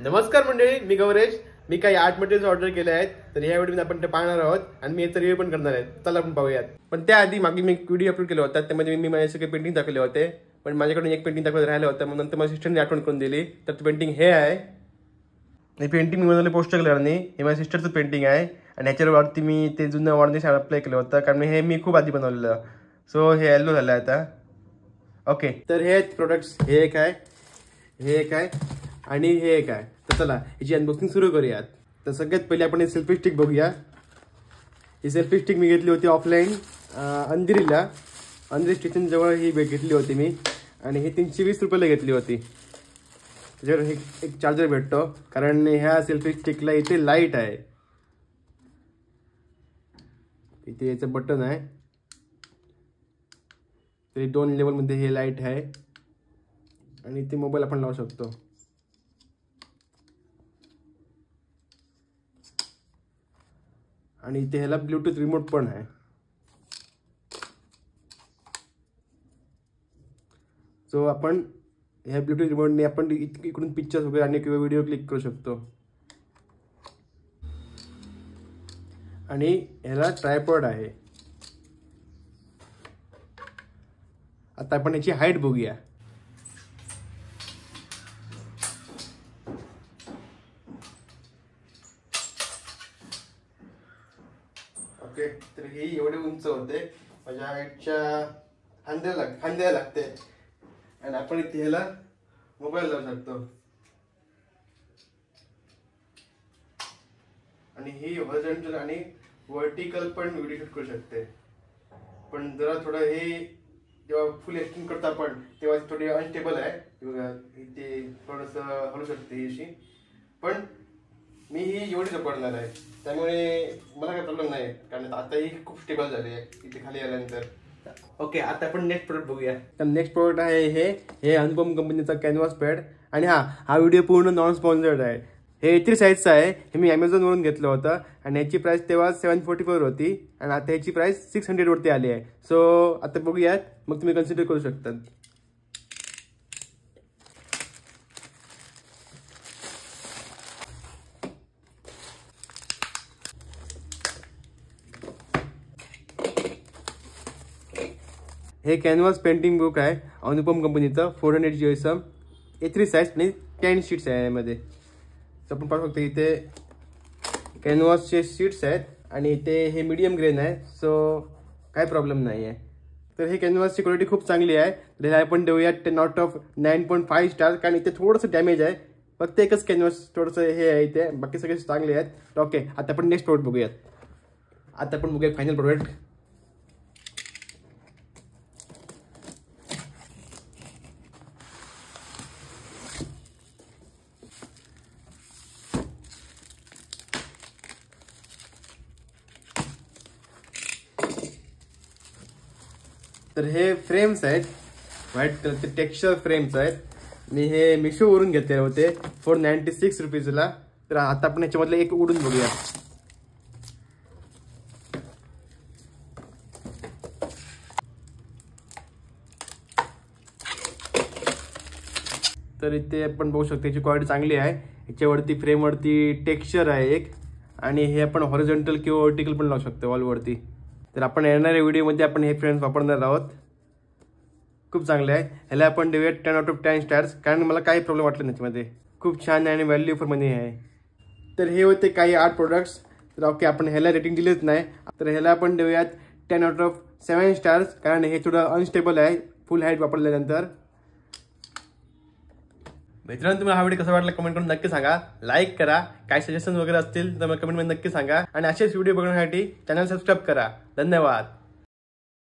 नमस्कार मंडळी, मी गौरेश. मी काही आर्ट मटेरियल्स ऑर्डर केले आहेत, तर ह्या व्हिडिओमध्ये आपण ते पाहणार आहोत आणि मी याचा रिव्ह्यू पण करणार आहे. चला आपण पाहूयात. पण त्याआधी मागे मी एक व्हिडिओ अपलोड केला होता, त्यामध्ये मी माझे सगळे पेंटिंग दाखवले होते. पण माझ्याकडून एक पेंटिंग दाखवत राहिलं होतं, मग नंतर माझ्या सिस्टरने आठवण करून दिली. तर ते पेंटिंग हे आहे. हे पेंटिंग मी बनवलं पोस्टर कलरने. हे माझ्या सिस्टरचं पेंटिंग आहे आणि ह्याच्यावरती मी ते जुनं वाढदिवस अप्लाय केलं होतं, कारण हे मी खूप आधी बनवलेलं. सो हे येलो झालं आता. ओके, तर हे प्रोडक्ट्स, हे एक आहे, हे एक आहे आणि हे एक आहे. तर चला याची अनबॉक्सिंग सुरू करूयात. तर सगळ्यात पहिले आपण सेल्फी स्टिक बघूया. ही सेल्फी स्टिक मी घेतली होती ऑफलाईन अंधेरीला, अंधेरी स्टेशन जवळ ही घेतली होती मी, आणि ही 320 रुपयाला घेतली होती. त्याच्यावर हे एक चार्जर भेटतो, कारण ह्या सेल्फी स्टिकला इथे लाईट आहे. इथे याचं बटन आहे, तरी 2 लेवलमध्ये हे लाईट आहे आणि इथे मोबाईल आपण लावू शकतो. आणि इथे ह्याला ब्लूटूथ रिमोट पण आहे. सो आपण ह्या ब्लूटूथ रिमोटने आपण इकडून पिक्चर्स वगैरे आणि किंवा व्हिडिओ क्लिक करू शकतो. आणि ह्याला ट्रायपॉड आहे. आता आपण याची हाईट बघूया. ओके, तर ही एवढी उंच होते, माझ्या हाईटच्या खांद्याला लागते. आणि आपण इथे ह्याला मोबाईल लावू शकतो. आणि ही हॉरिझॉन्टल आणि व्हर्टिकल पण व्हिडिओ शूट करू शकते. पण जरा थोडं हे जेव्हा फुल एडिटिंग करतो आपण तेव्हा थोडी अनस्टेबल आहे. इथे थोडंसं हलू शकते ही अशी. पण मी ही एवढी पडणार आहे, त्यामुळे मला काही प्रॉब्लेम नाही, कारण आता ही खूप स्टेबल झाली आहे इथे खाली आल्यानंतर. ओके, आता आपण नेक्स्ट प्रोडक्ट बघूया. तर नेक्स्ट प्रोडक्ट आहे हे अनुपम कंपनीचा कॅनव्हास पॅड. आणि हा व्हिडिओ पूर्ण नॉन स्पॉन्सर्ड आहे. हे 83 साईजचं आहे. हे मी ॲमेझॉनवरून घेतलं होतं आणि याची प्राइस तेव्हा 744 होती आणि आता याची प्राइस 600 वरती आली आहे. सो आता बघूयात, मग तुम्ही कन्सिडर करू शकता. हे कॅनव्हास पेंटिंग बुक आहे अनुपम कंपनीचं, 400 GSM, A3 साईज आणि 10 शीट्स आहे यामध्ये. तर आपण पाहू शकतो इथे कॅनव्हासचे शीट्स आहेत आणि इथे हे मीडियम ग्रेन आहे, सो काय प्रॉब्लेम नाही आहे. तर हे कॅनव्हासची क्वालिटी खूप चांगली आहे. तर हे आपण देऊया 10/9.5 स्टार, कारण इथे थोडंसं डॅमेज आहे. फक्त एकच कॅनव्हास थोडंसं हे आहे इथे, बाकी सगळे चांगले आहेत. ओके, आता आपण नेक्स्ट प्रोडक्ट बघूयात. आता आपण बघूया फायनल प्रोडक्ट. तर हे फ्रेम्स आहेत, व्हाईट कलरचे टेक्स्चर फ्रेम्स आहेत आणि हे मिशोवरून घेतले होते 496 रुपीजला. तर आता आपण याच्यामधलं एक उडून बघूया. तर इथे आपण बघू शकतो याची क्वालिटी चांगली आहे. याच्यावरती फ्रेमवरती टेक्स्चर आहे एक, आणि हे आपण हॉरिझॉन्टल किंवा व्हर्टिकल पण लावू शकतो वॉलवरती. तर आपण येणाऱ्या व्हिडिओमध्ये आपण हे फ्रेम्स वापरणार आहोत. खूप चांगले आहे. ह्याला आपण देऊया 10/10 स्टार्स, कारण मला काही प्रॉब्लेम वाटले नाही त्याच्यामध्ये. खूप छान आहे आणि व्हॅल्यू फॉर मनी आहे. तर हे होते काही आर्ट प्रोडक्ट्स. तर ओके, आपण ह्याला रेटिंग दिलीच नाही, तर ह्याला आपण देऊयात 10/7 स्टार्स, कारण हे थोडं अनस्टेबल आहे फुल हाईट वापरल्यानंतर. मित्रांनो, तुम्हाला हा व्हिडिओ कसा वाटला कमेंट करून नक्की सांगा. लाईक करा. काही सजेशन वगैरे असतील तर मला कमेंटमध्ये नक्की सांगा. आणि असेच व्हिडिओ बघण्यासाठी चॅनल सबस्क्राईब करा. धन्यवाद.